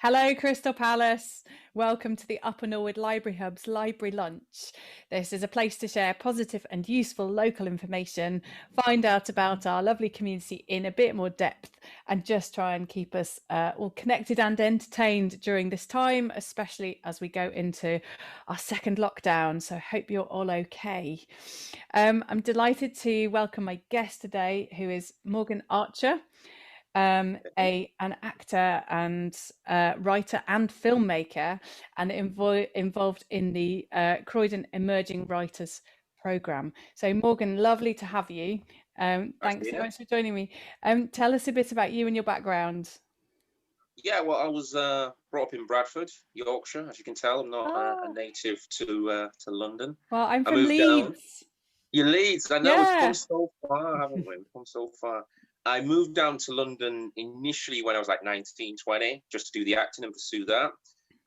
Hello, Crystal Palace. Welcome to the Upper Norwood Library Hub's Library Lunch. This is a place to share positive and useful local information, find out about our lovely community in a bit more depth, and just try and keep us all connected and entertained during this time, especially as we go into our second lockdown. So I hope you're all okay. I'm delighted to welcome my guest today, who is Morgan Archer, an actor and writer and filmmaker, and involved in the Croydon Emerging Writers Programme. So Morgan, lovely to have you. Thanks so much for joining me. Tell us a bit about you and your background. Yeah, well, I was brought up in Bradford, Yorkshire. As you can tell, I'm not a native to London. Well, I'm I from moved down. Leeds. You Leeds, I know we've Yeah. come so far, haven't we? We've come so far. I moved down to London initially when I was like 19, 20, just to do the acting and pursue that.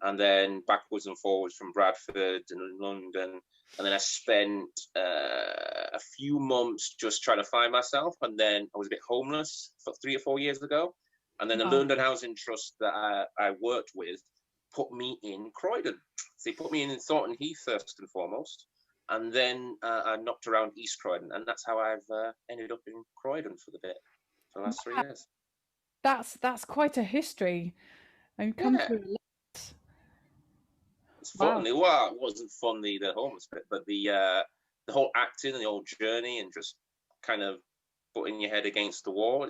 And then backwards and forwards from Bradford and London. And then I spent a few months just trying to find myself. And then I was a bit homeless for 3 or 4 years ago. And then the London Housing Trust that I worked with put me in Croydon. So they put me in Thornton Heath first and foremost. And then I knocked around East Croydon. And that's how I've ended up in Croydon for the last 3 years. That's quite a history. I've come through a lot. It's fun. Wow. Well, it wasn't fun, the homeless bit, but the whole acting and the whole journey and just kind of putting your head against the wall.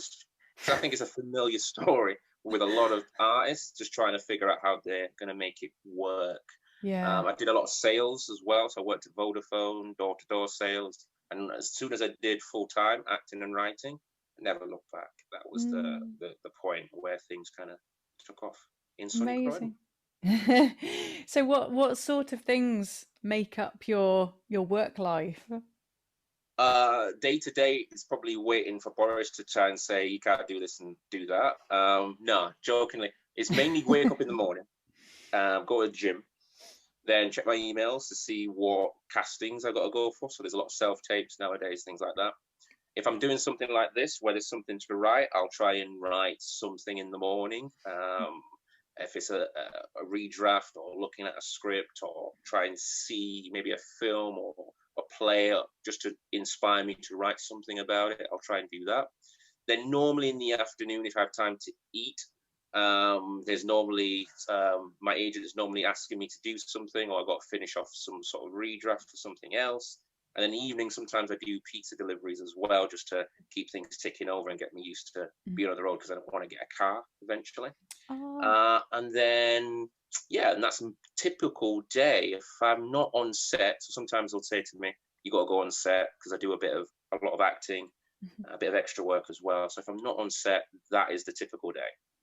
I think it's a familiar story with a lot of artists just trying to figure out how they're going to make it work. Yeah. I did a lot of sales as well. So I worked at Vodafone, door-to-door sales. And as soon as I did full-time acting and writing, I never looked back. That was the point where things kind of took off in sunny Croydon. So what sort of things make up your work life? Day to day, it's probably waiting for Boris to try and say you can't do this and do that. No, jokingly, it's mainly wake up in the morning, go to the gym, then check my emails to see what castings I got to go for. So there's a lot of self-tapes nowadays, things like that. If I'm doing something like this where there's something to write, I'll try and write something in the morning. If it's a redraft or looking at a script, or try and see maybe a film or a play just to inspire me to write something about it, I'll try and do that. Then normally in the afternoon, if I have time to eat, there's normally my agent is normally asking me to do something, or I've got to finish off some sort of redraft for something else. And then evening, sometimes I do pizza deliveries as well, just to keep things ticking over and get me used to being on the road, because I don't want to get a car eventually. And then, yeah, and that's a typical day. If I'm not on set, so sometimes they'll say to me, you got to go on set, because I do a lot of acting, a bit of extra work as well. So if I'm not on set, that is the typical day.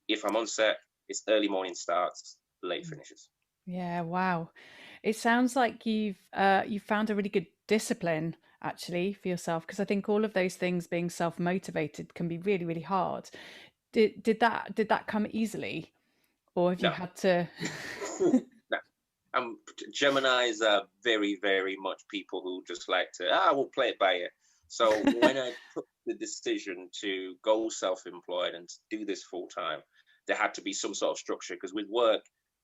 If I'm on set, it's early morning starts, late finishes. Yeah, wow. It sounds like you've found a really good discipline actually for yourself, because I think all of those things, being self-motivated, can be really, really hard. Did that come easily, or have you had to? No. Geminis are very, very much people who just like to, we'll play it by ear. So when I took the decision to go self-employed and do this full time, there had to be some sort of structure, because with work,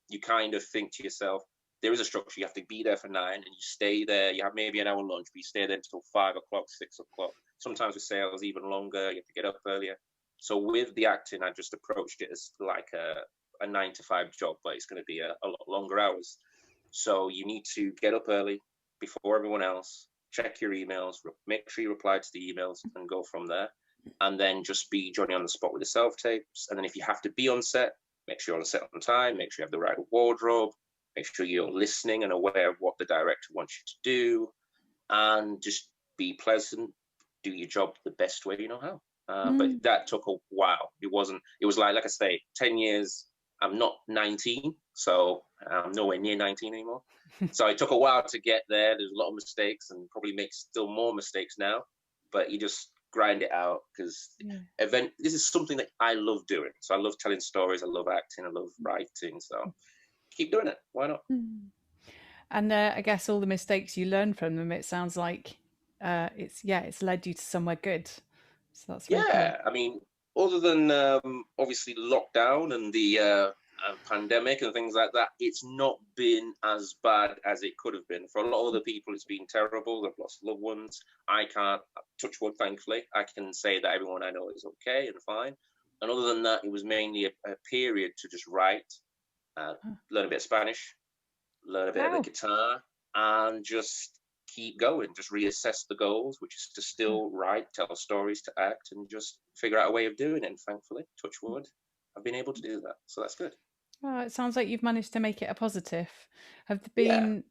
you kind of think to yourself, there is a structure. You have to be there for 9 and you stay there. You have maybe an hour lunch, but you stay there until 5 o'clock, 6 o'clock. Sometimes with sales, even longer. You have to get up earlier. So with the acting, I just approached it as like a 9 to 5 job, but it's going to be a lot longer hours. So you need to get up early before everyone else, check your emails, make sure you reply to the emails, and go from there. And then just be Johnny on the spot with the self-tapes. And then if you have to be on set, make sure you're on set on time, make sure you have the right wardrobe, make sure you're listening and aware of what the director wants you to do, and just be pleasant, do your job the best way you know how. But that took a while. It was like I say, 10 years. I'm not 19, so I'm nowhere near 19 anymore. So it took a while to get there. There's a lot of mistakes, and probably make still more mistakes now, but you just grind it out, because this is something that I love doing. So I love telling stories, I love acting, I love writing, so keep doing it. Why not? And I guess all the mistakes you learn from them, it sounds like it's led you to somewhere good. So that's very cool. I mean, other than obviously lockdown and the pandemic and things like that, it's not been as bad as it could have been. For a lot of other people, it's been terrible. They've lost loved ones. I can't, touch wood, thankfully. I can say that everyone I know is okay and fine. And other than that, it was mainly a period to just write, learn a bit of Spanish, learn a bit of the Wow. guitar, and just keep going. Just reassess the goals, which is to still write, tell stories, to act, and just figure out a way of doing it. And thankfully, touch wood, I've been able to do that. So that's good. Oh, it sounds like you've managed to make it a positive. Have there Yeah. been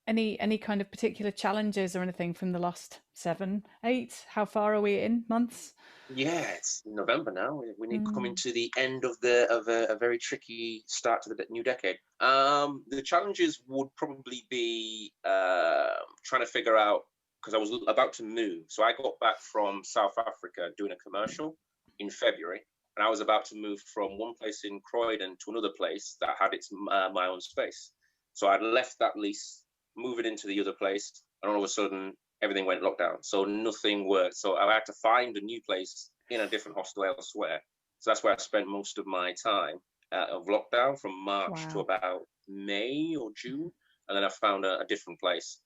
any kind of particular challenges or anything from the last 7, 8? How far are we in months? Yeah, it's November now. We need coming Mm. to the end of a very tricky start to the new decade. The challenges would probably be trying to figure out, because I was about to move. So I got back from South Africa doing a commercial in February, and I was about to move from one place in Croydon to another place that had its my own space. So I'd left that lease, moving into the other place, and all of a sudden everything went lockdown. So nothing worked. So I had to find a new place in a different hostel elsewhere. So that's where I spent most of my time of lockdown from March to Wow. about May or June. And then I found a different place.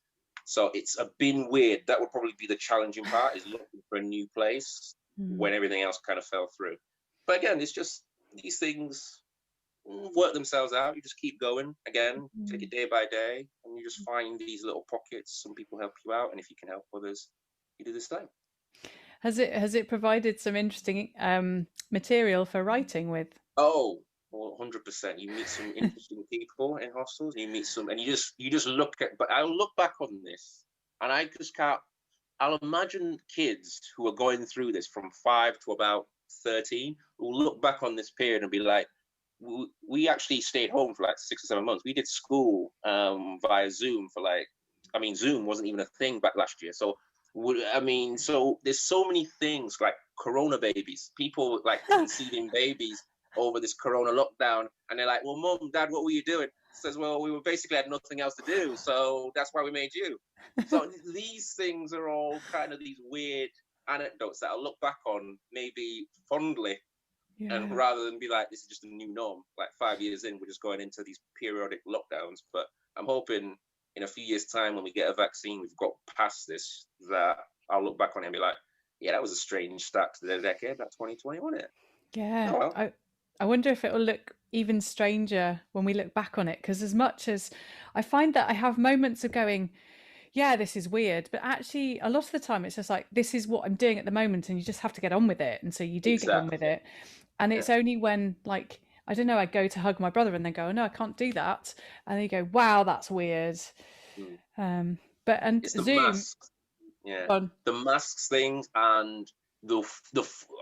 So it's been weird. That would probably be the challenging part, is looking for a new place Mm. when everything else kind of fell through. But again, it's just these things work themselves out. You just keep going again, take Mm. it day by day, and you just find these little pockets. Some people help you out, and if you can help others, you do the same. Has it provided some interesting material for writing with? Oh, 100%. You meet some interesting people in hostels. You meet some, and you just look at. But I'll look back on this, and I just can't. I'll imagine kids who are going through this from 5 to about 13 will look back on this period and be like, we actually stayed home for like 6 or 7 months. We did school via Zoom for like, I mean, Zoom wasn't even a thing back last year. So, I mean, so there's so many things like Corona babies, people like conceiving babies over this Corona lockdown. And they're like, well, mom, dad, what were you doing? Says, well, we were basically had nothing else to do. So that's why we made you. So these things are all kind of these weird anecdotes that I'll look back on maybe fondly, and Yeah. rather than be like, this is just a new norm, like 5 years in, we're just going into these periodic lockdowns. But I'm hoping in a few years' time, when we get a vaccine, we've got past this, that I'll look back on it and be like, yeah, that was a strange start to the decade, that 2020, wasn't it? Yeah. Oh well. I wonder if it will look even stranger when we look back on it, because as much as I find that I have moments of going, yeah, this is weird, but actually a lot of the time it's just like, this is what I'm doing at the moment and you just have to get on with it. And so you do get on with Exactly. it. And Yeah. it's only when, like, I don't know, I go to hug my brother and they go, oh, no, I can't do that. And they go, wow, that's weird. Mm. Um, and It's the Zoom masks. Yeah, on. the masks things, and the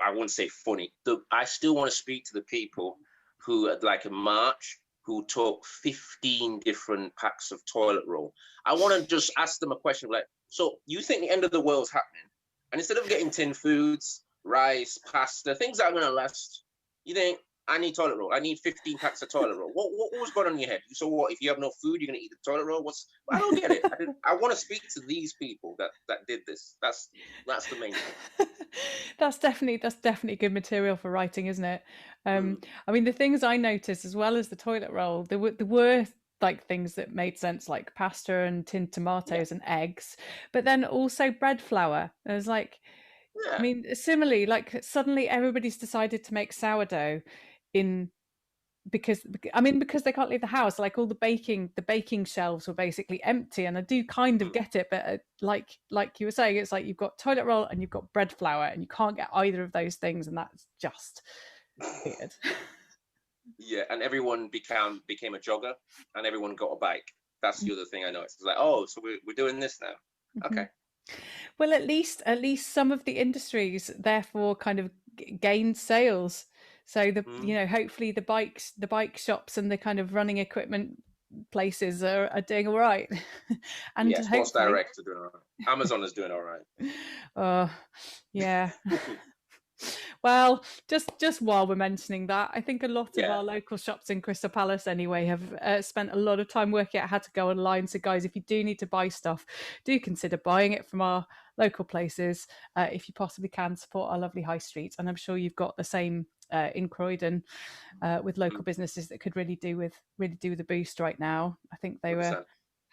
I wouldn't say funny. I still want to speak to the people who at like a march who took 15 different packs of toilet roll. I want to just ask them a question like, so you think the end of the world's happening, and instead of getting tin foods, rice, pasta, things that are going to last, you think, I need toilet roll. I need 15 packs of toilet roll. What was going on in your head? So what? If you have no food, you're gonna eat the toilet roll? I don't get it. I want to speak to these people that did this. That's the main thing. That's definitely good material for writing, isn't it? Mm. I mean, the things I noticed as well as the toilet roll, there were like things that made sense, like pasta and tinned Yeah, tomatoes and eggs, but then also bread flour. There's like, I yeah. mean, similarly, like suddenly everybody's decided to make sourdough in because they can't leave the house. Like all the baking shelves were basically empty, and I do kind of Mm. get it, but like you were saying, it's like you've got toilet roll and you've got bread flour, and you can't get either of those things, and that's just weird. Yeah, and everyone became a jogger, and everyone got a bike. That's the other thing I noticed. It's like, oh, so we're doing this now. Mhm. Okay. Well, at least some of the industries therefore kind of gained sales. So Mm. hopefully the bike shops and the kind of running equipment places are doing all right. And Yeah, Sports hopefully, Direct are doing all right. Amazon is doing all right. oh yeah. Well, just while we're mentioning that, I think a lot of Yeah. our local shops in Crystal Palace anyway have spent a lot of time working out how to go online. So guys, if you do need to buy stuff, do consider buying it from our local places. If you possibly can, support our lovely high streets, and I'm sure you've got the same in Croydon with local businesses that could really do with a boost right now. I think they were 100%.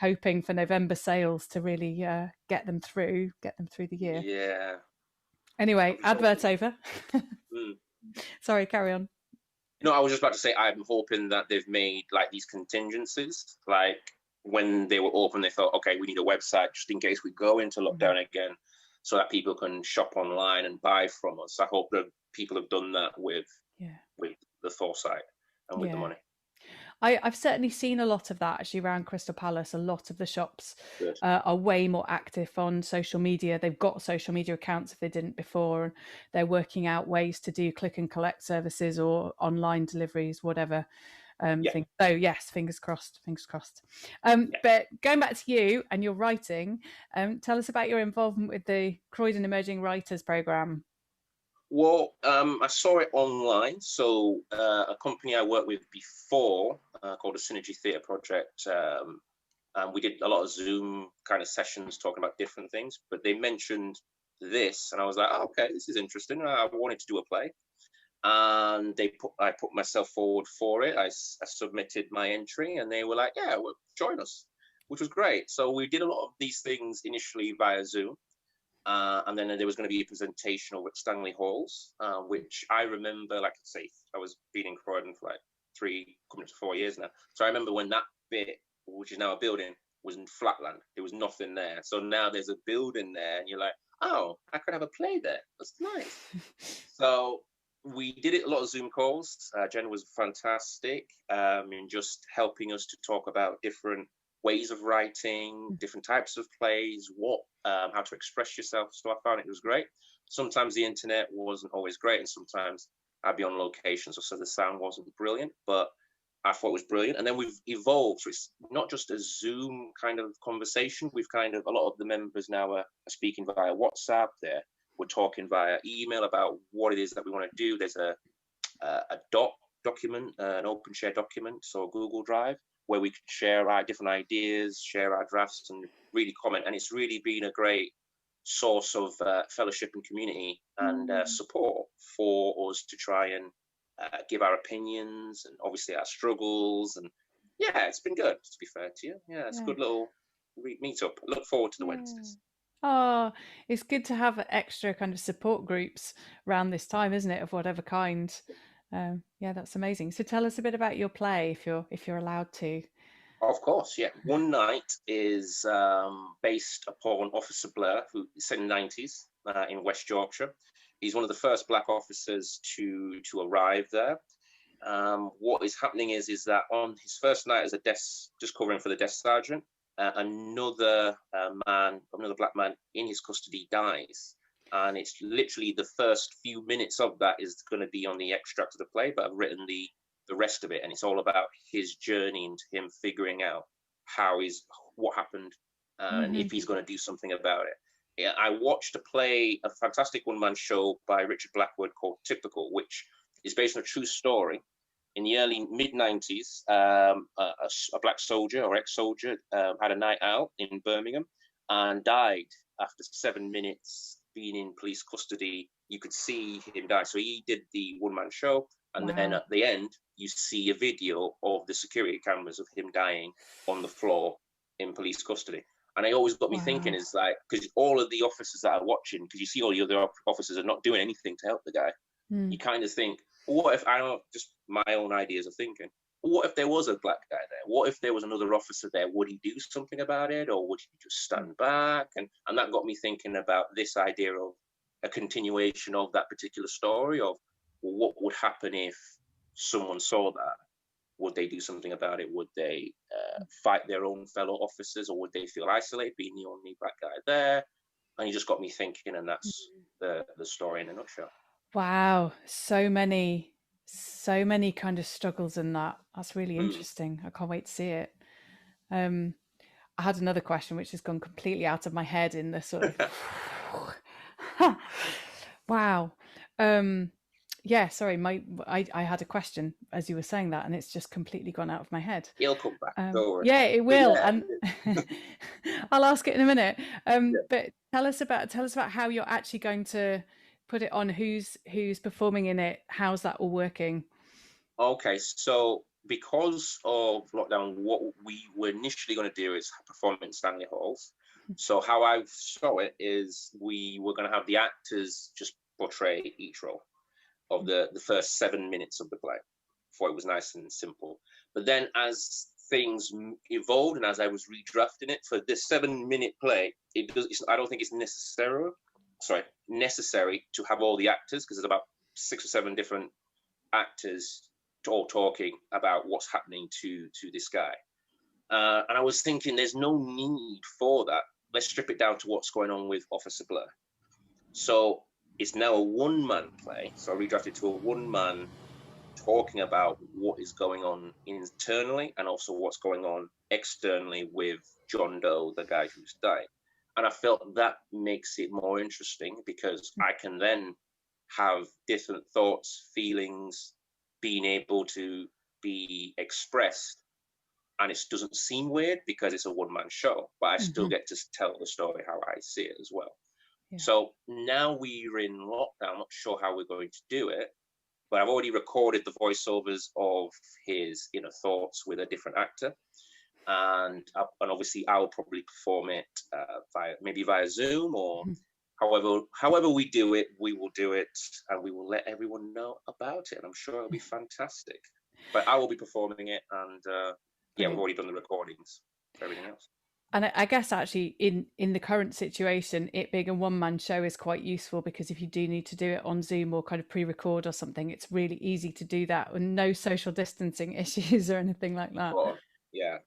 hoping for November sales to really get them through the year. Yeah, Anyway, I'm just advert hoping. over. Mm. Sorry, carry on. No, I was just about to say, I'm hoping that they've made like these contingencies. Like when they were open, they thought, okay, we need a website just in case we go into lockdown again, so that people can shop online and buy from us. I hope that people have done that with Yeah. the foresight and with the Yeah. money. I've certainly seen a lot of that actually around Crystal Palace. A lot of the shops Good. are way more active on social media. They've got social media accounts if they didn't before, and they're working out ways to do click and collect services or online deliveries, whatever. Yeah. Thing. So yes, fingers crossed. Fingers crossed. Yeah. But going back to you and your writing, tell us about your involvement with the Croydon Emerging Writers Programme. Well, I saw it online. So a company I worked with before called the Synergy Theatre Project. We did a lot of Zoom kind of sessions talking about different things, but they mentioned this, and I was like, oh, okay, this is interesting. I wanted to do a play, and I put myself forward for it. I submitted my entry, and they were like, yeah, well, join us, which was great. So we did a lot of these things initially via Zoom. And then there was going to be a presentation over at Stanley Halls, which I remember, like I say, I was been in Croydon for like coming to 4 years now. So I remember when that bit, which is now a building, was in flatland. There was nothing there. So now there's a building there, and you're like, oh, I could have a play there. That's nice. So we did it a lot of Zoom calls. Jen was fantastic in just helping us to talk about different ways of writing, different types of plays, how to express yourself. So I found it was great. Sometimes the internet wasn't always great, and sometimes I'd be on location, so the sound wasn't brilliant, but I thought it was brilliant. And then we've evolved, so it's not just a Zoom kind of conversation. We've a lot of the members now are speaking via WhatsApp. We're talking via email about what it is that we want to do. There's a document, an open share document, so Google Drive, where we can share our different ideas, share our drafts, and really comment. And it's really been a great source of fellowship and community and support for us to try and give our opinions and obviously our struggles. And yeah, it's been good, to be fair to you. Yeah, it's a good little meet up. Look forward to the Wednesdays. Oh, it's good to have extra kind of support groups around this time, isn't it, of whatever kind. Yeah, that's amazing. So tell us a bit about your play, if you're allowed to. Of course, yeah. One Night is based upon Officer Blair, who is set in the 90s in West Yorkshire. He's one of the first black officers to arrive there. What is happening is that on his first night as a just covering for the desk sergeant, another black man in his custody dies. And it's literally the first few minutes of that is going to be on the extract of the play, but I've written the rest of it, and it's all about his journey into him figuring out what happened, and if he's going to do something about it. Yeah, I watched a fantastic one-man show by Richard Blackwood called Typical, which is based on a true story. In the early mid-90s, a black soldier or ex-soldier had a night out in Birmingham and died after 7 minutes being in police custody. You could see him die. So he did the one-man show, and then at the end, you see a video of the security cameras of him dying on the floor in police custody. And it always got me thinking, is like, because all of the officers that are watching, because you see all the other officers are not doing anything to help the guy, you kind of think, what if, I don't know, just my own ideas of thinking, what if there was a black guy there? What if there was another officer there? Would he do something about it, or would he just stand back? And that got me thinking about this idea of a continuation of that particular story of, well, what would happen if someone saw that? Would they do something about it? Would they fight their own fellow officers, or would they feel isolated being the only black guy there? And he just got me thinking, and that's the story in a nutshell. Wow, so many kind of struggles in that. That's really interesting. I can't wait to see it. I had another question which has gone completely out of my head in the sort of wow. Yeah, sorry, I had a question as you were saying that, and it's just completely gone out of my head. It'll come back. Don't worry. Yeah, it will, and I'll ask it in a minute. But tell us about how you're actually going to put it on? Who's performing in it? How's that all working? Okay, so because of lockdown, what we were initially going to do is perform in Stanley Halls. So how I saw it is we were going to have the actors just portray each role of the first 7 minutes of the play. Before it was nice and simple. But then as things evolved and as I was redrafting it for this 7-minute play, I don't think it's necessary to have all the actors, because there's about 6 or 7 different actors all talking about what's happening to this guy. And I was thinking there's no need for that. Let's strip it down to what's going on with Officer Blur. So it's now a one-man play. So I redrafted to a one-man talking about what is going on internally and also what's going on externally with John Doe, the guy who's died. And I felt that makes it more interesting because I can then have different thoughts, feelings being able to be expressed. And it doesn't seem weird because it's a one-man show, but I still get to tell the story how I see it as well. Yeah. So now we're in lockdown, I'm not sure how we're going to do it, but I've already recorded the voiceovers of his inner thoughts with a different actor. And obviously I'll probably perform it via Zoom or however we do it, we will do it and we will let everyone know about it. And I'm sure it'll be fantastic. But I will be performing it and we've already done the recordings for everything else. And I guess actually in the current situation, it being a one-man show is quite useful because if you do need to do it on Zoom or kind of pre-record or something, it's really easy to do that with no social distancing issues or anything like that. Oh, yeah.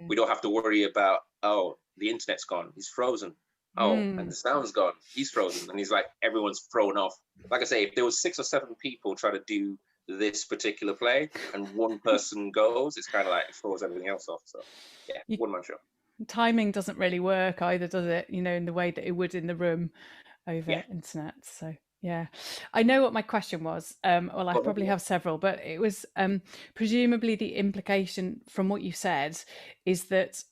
We don't have to worry about, the internet's gone, he's frozen. And the sound's gone, he's frozen. And he's like, everyone's thrown off. Like I say, if there was 6 or 7 people trying to do this particular play and one person goes, it's kind of like it throws everything else off. So yeah, one-man show. Timing doesn't really work either, does it? In the way that it would in the room over internet. So yeah, I know what my question was. Well, I probably have several, but it was presumably the implication from what you said is that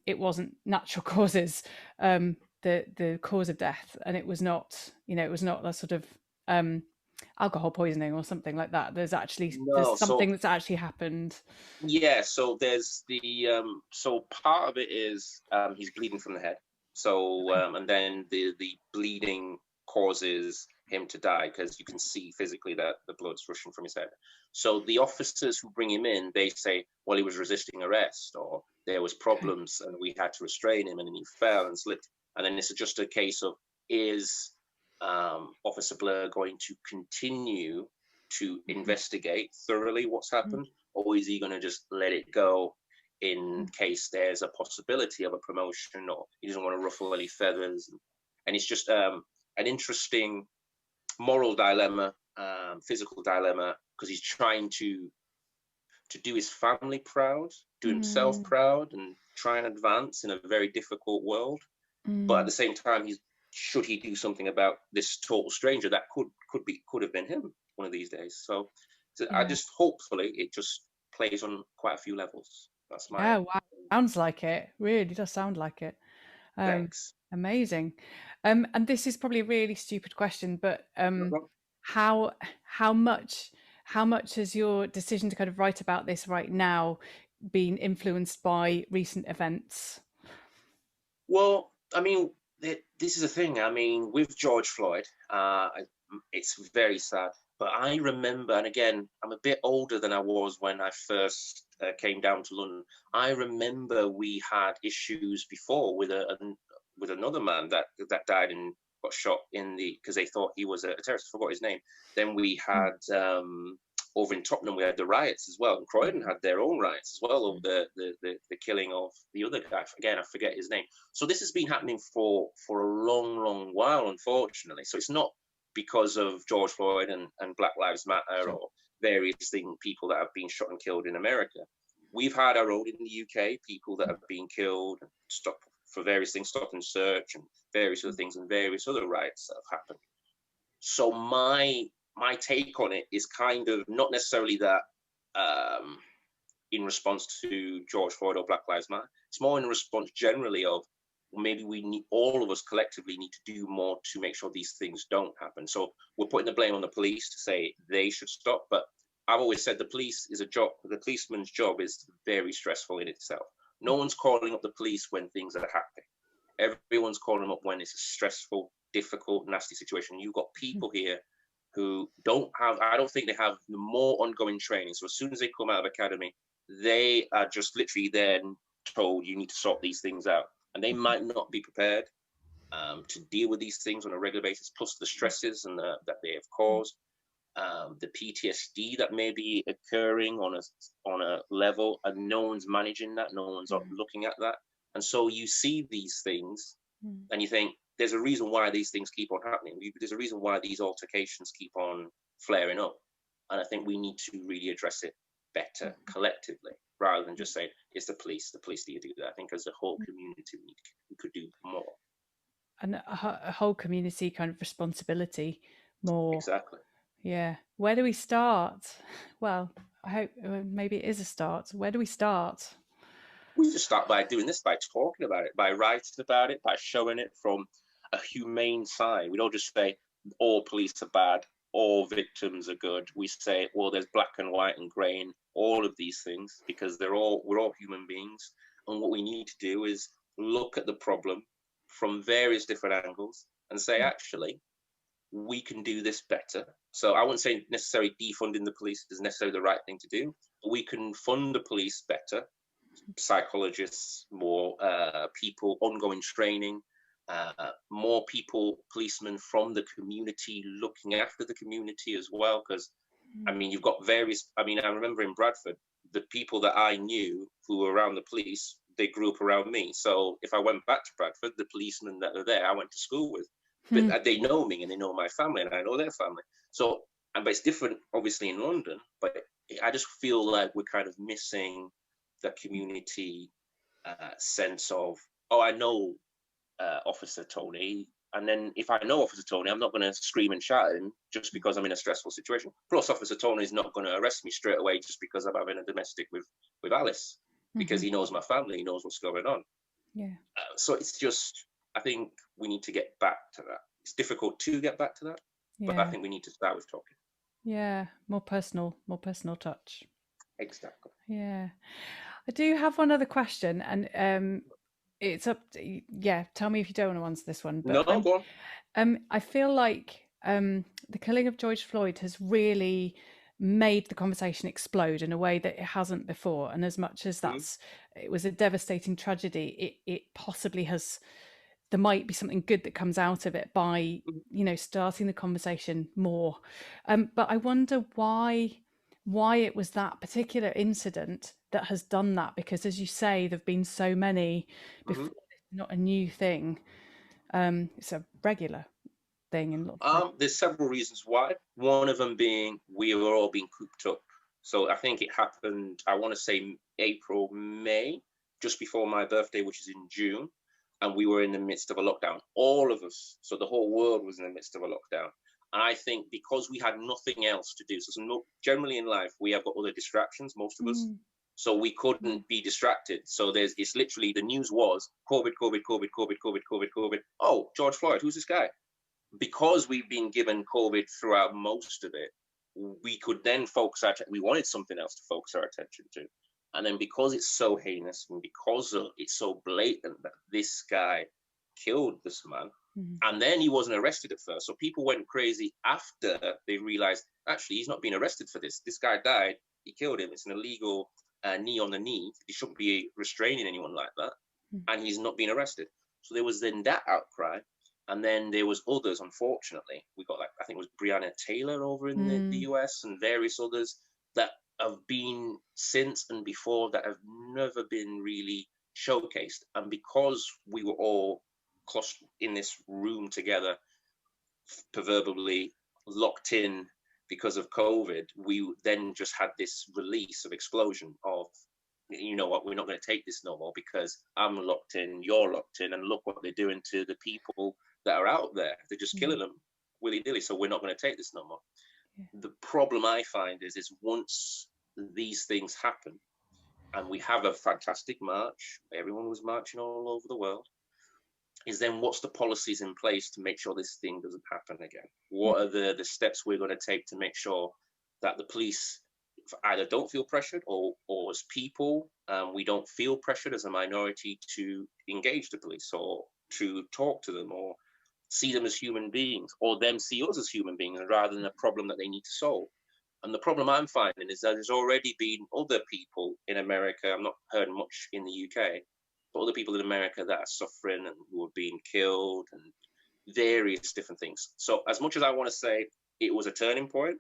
it wasn't natural causes, the cause of death, and it was not, it was not a sort of alcohol poisoning or something like that. There's something that's actually happened. Yeah, so there's so part of it is he's bleeding from the head. So and then the bleeding causes him to die because you can see physically that the blood's rushing from his head. So the officers who bring him in, they say, well, he was resisting arrest or there was problems and we had to restrain him and then he fell and slipped. And then it's just a case of, is Officer Blur going to continue to investigate thoroughly what's happened, or is he going to just let it go in case there's a possibility of a promotion, or he doesn't want to ruffle any feathers? And it's just an interesting moral dilemma, physical dilemma, because he's trying to do his family proud, do himself proud, and try and advance in a very difficult world. But at the same time, should he do something about this total stranger that could have been him one of these days? So I just hopefully it just plays on quite a few levels. That's my wow. Sounds like it. Really does sound like it. Thanks. Amazing. And this is probably a really stupid question, but how much has your decision to kind of write about this right now been influenced by recent events? Well, I mean, this is a thing. I mean, with George Floyd, it's very sad. But I remember, and again, I'm a bit older than I was when I first came down to London. I remember we had issues before with another man that died and got shot because they thought he was a terrorist. I forgot his name. Then we had over in Tottenham, we had the riots as well. And Croydon had their own riots as well over the killing of the other guy. Again, I forget his name. So this has been happening for a long, long while, unfortunately. So it's not because of George Floyd and Black Lives Matter or various people that have been shot and killed in America. We've had our own in the UK, people that have been killed and stopped for various things, stop and search and various other things and various other riots that have happened. So my take on it is kind of not necessarily that in response to George Floyd or Black Lives Matter. It's more in response generally of maybe all of us collectively need to do more to make sure these things don't happen. So we're putting the blame on the police to say they should stop, but I've always said the policeman's job is very stressful in itself. No one's calling up the police when things are happy. Everyone's calling them up when it's a stressful, difficult, nasty situation. You've got people here who I don't think they have more ongoing training. So as soon as they come out of academy, they are just literally then told you need to sort these things out. And they might not be prepared to deal with these things on a regular basis, plus the stresses that they have caused, the PTSD that may be occurring on a level, and no one's managing that, no one's looking at that. And so you see these things and you think, there's a reason why these things keep on happening. There's a reason why these altercations keep on flaring up. And I think we need to really address it better collectively, rather than just say, it's the police do you do that. I think as a whole community, we could do more. And a whole community kind of responsibility more. Exactly. Yeah. Where do we start? Well, I hope maybe it is a start. Where do we start? We just start by doing this, by talking about it, by writing about it, by showing it from a humane side. We don't just say all police are bad, all victims are good. We say, well, there's black and white and grey in all of these things, because we're all human beings. And what we need to do is look at the problem from various different angles and say, actually, we can do this better. So I wouldn't say necessarily defunding the police is necessarily the right thing to do. We can fund the police better, psychologists, more people, ongoing training, more people, policemen from the community looking after the community as well. Because, I mean, you've got various, I remember in Bradford, the people that I knew who were around the police, they grew up around me. So if I went back to Bradford, the policemen that are there, I went to school with. But they know me and they know my family and I know their family. So, but it's different, obviously, in London. But I just feel like we're kind of missing the community sense of, oh, I know Officer Tony. And then if I know Officer Tony, I'm not going to scream and shout at him just because I'm in a stressful situation. Plus, Officer Tony is not going to arrest me straight away just because I'm having a domestic with Alice, because he knows my family, he knows what's going on. Yeah. So it's just, I think we need to get back to that. It's difficult to get back to that, but I think we need to start with talking. Yeah, more personal touch. Exactly. Yeah. I do have one other question, and it's up to, tell me if you don't want to answer this one. But, no, go on. I feel like the killing of George Floyd has really made the conversation explode in a way that it hasn't before. And as much as it was a devastating tragedy, it possibly has, there might be something good that comes out of it by, starting the conversation more. But I wonder why it was that particular incident that has done that, because as you say, there've been so many before. It's not a new thing. It's a regular thing in there's several reasons why. One of them being we were all being cooped up. So I think it happened, I want to say April, May, just before my birthday, which is in June. And we were in the midst of a lockdown, all of us. So the whole world was in the midst of a lockdown. And I think because we had nothing else to do, so generally in life, we have got other distractions, most of us. So we couldn't be distracted. So it's literally, the news was COVID, COVID, COVID, COVID, COVID, COVID, COVID. Oh, George Floyd, who's this guy? Because we've been given COVID throughout most of it, we could then we wanted something else to focus our attention to. And then because it's so heinous and because it's so blatant that this guy killed this man, and then he wasn't arrested at first. So people went crazy after they realized, actually, he's not being arrested for this. This guy died. He killed him. It's an illegal knee on the knee. He shouldn't be restraining anyone like that. And he's not being arrested. So there was then that outcry. And then there was others, unfortunately. We got, I think it was Breonna Taylor over in the US and various others that have been since and before that have never been really showcased. And because we were all clustered in this room together, proverbially locked in because of COVID, we then just had this release of explosion of, you know what, we're not going to take this no more because I'm locked in, you're locked in, and look what they're doing to the people that are out there. They're just killing them willy-nilly, so we're not going to take this no more. The problem I find is once these things happen, and we have a fantastic march, everyone was marching all over the world, is then what's the policies in place to make sure this thing doesn't happen again? What are the steps we're going to take to make sure that the police either don't feel pressured, or as people, we don't feel pressured as a minority to engage the police or to talk to them or see them as human beings, or them see us as human beings rather than a problem that they need to solve. And the problem I'm finding is that there's already been other people in America, I've not heard much in the UK, but other people in America that are suffering and who are being killed and various different things. So as much as I want to say it was a turning point,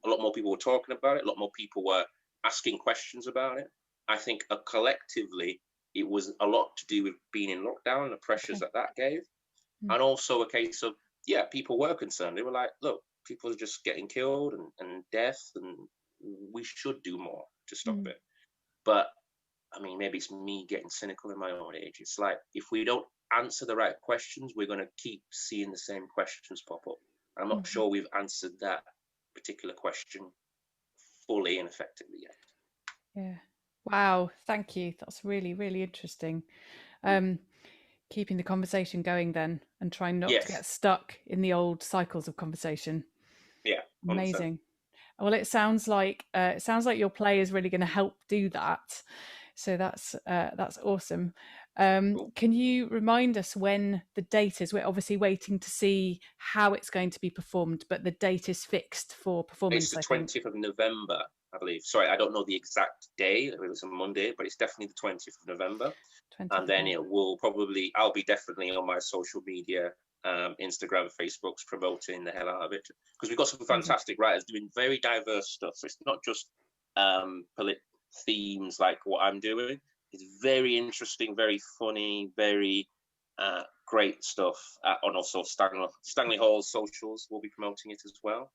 a lot more people were talking about it, a lot more people were asking questions about it. I think collectively, it was a lot to do with being in lockdown and the pressures that gave. And also a case of, yeah, people were concerned. They were like, look, people are just getting killed and death, and we should do more to stop it. But I mean, maybe it's me getting cynical in my old age. It's like, if we don't answer the right questions, we're going to keep seeing the same questions pop up. I'm not sure we've answered that particular question fully and effectively yet. Yeah. Wow. Thank you. That's really, really interesting. Keeping the conversation going then, and trying not to get stuck in the old cycles of conversation. Yeah. 100%. Amazing. Well, it sounds like your play is really going to help do that. So that's awesome. Cool. Can you remind us when the date is? We're obviously waiting to see how it's going to be performed, but the date is fixed for performance. It's the 20th of November, I believe. Sorry, I don't know the exact day. It was a Monday, but it's definitely the 20th of November. And then it will probably, I'll be definitely on my social media, Instagram, Facebook's promoting the hell out of it, because we've got some fantastic writers doing very diverse stuff. So it's not just themes like what I'm doing. It's very interesting, very funny, very great stuff. And also Stanley Hall's socials will be promoting it as well.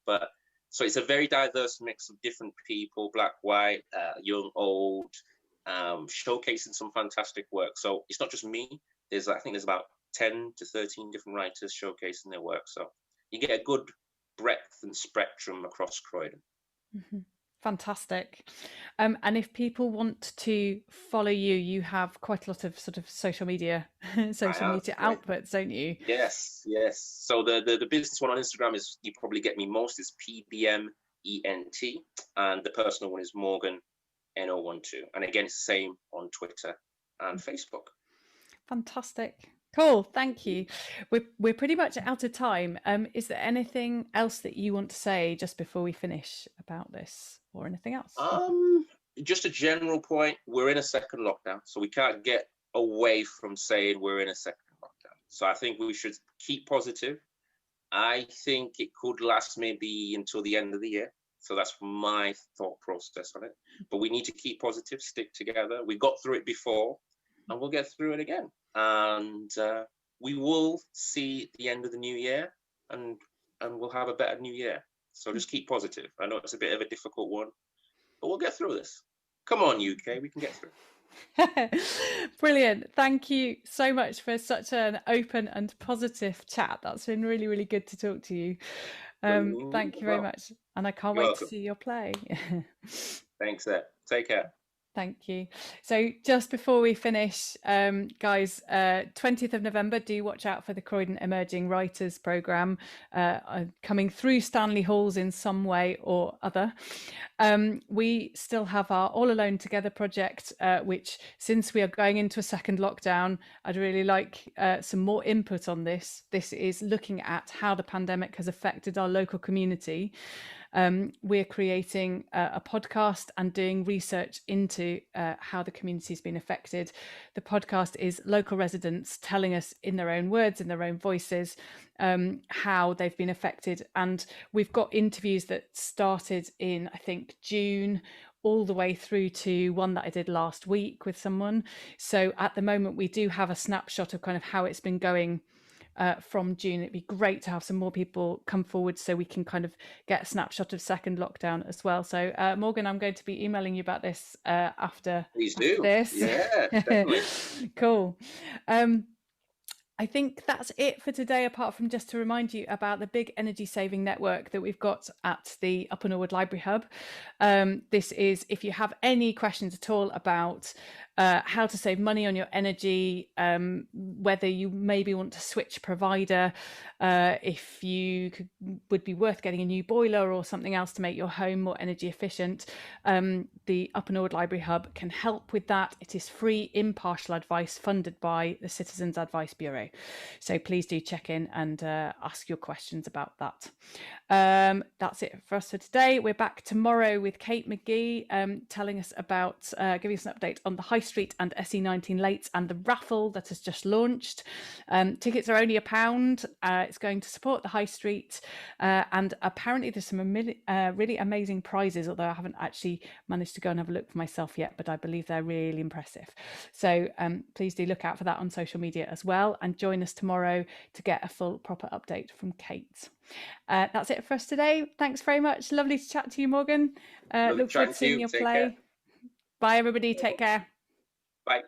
But so it's a very diverse mix of different people, black, white, young, old, showcasing some fantastic work. So it's not just me. I think there's about 10 to 13 different writers showcasing their work. So you get a good breadth and spectrum across Croydon. Fantastic. And if people want to follow you, you have quite a lot of sort of social media outputs, don't you? Yes. So the business one on Instagram is, you probably get me most, is PBMENT, and the personal one is Morgan NO12. And again, it's the same on Twitter and Facebook. Fantastic. Cool. Thank you. We're pretty much out of time. Is there anything else that you want to say just before we finish about this, or anything else? Just a general point. We're in a second lockdown, so we can't get away from saying we're in a second lockdown. So I think we should keep positive. I think it could last maybe until the end of the year. So that's my thought process on it. But we need to keep positive, stick together. We got through it before, and we'll get through it again. And we will see the end of the new year, and we'll have a better new year. So just keep positive. I know it's a bit of a difficult one, but we'll get through this. Come on, UK, we can get through. Brilliant. Thank you so much for such an open and positive chat. That's been really, really good to talk to you. Thank you very much. And I can't wait to see your play. Thanks, Ed. Take care. Thank you. So just before we finish, guys, 20th of November, do watch out for the Croydon Emerging Writers Programme coming through Stanley Halls in some way or other. We still have our All Alone Together project, which, since we are going into a second lockdown, I'd really like some more input on this. This is looking at how the pandemic has affected our local community. We're creating a podcast and doing research into how the community has been affected. The podcast is local residents telling us in their own words, in their own voices, how they've been affected. And we've got interviews that started in, I think, June, all the way through to one that I did last week with someone. So at the moment, we do have a snapshot of kind of how it's been going from June. It'd be great to have some more people come forward so we can kind of get a snapshot of second lockdown as well. So Morgan, I'm going to be emailing you about this after this. Yeah, definitely. Cool. I think that's it for today, apart from just to remind you about the big energy saving network that we've got at the Upper Norwood Library Hub. This is, if you have any questions at all about how to save money on your energy, whether you maybe want to switch provider, if would be worth getting a new boiler or something else to make your home more energy efficient. The Up and Norwood Library Hub can help with that. It is free, impartial advice funded by the Citizens Advice Bureau. So please do check in and ask your questions about that. That's it for us for today. We're back tomorrow with Kate McGee, telling us about, giving us an update on the High Street and SE19 lates and the raffle that has just launched. Tickets are only £1. It's going to support the High Street, and apparently there's some really amazing prizes, although I haven't actually managed to go and have a look for myself yet, but I believe they're really impressive. So please do look out for that on social media as well, and join us tomorrow to get a full proper update from Kate. That's it for us today. Thanks very much. Lovely to chat to you, Morgan. Look forward to seeing your play. Bye, everybody. Take care. Bye.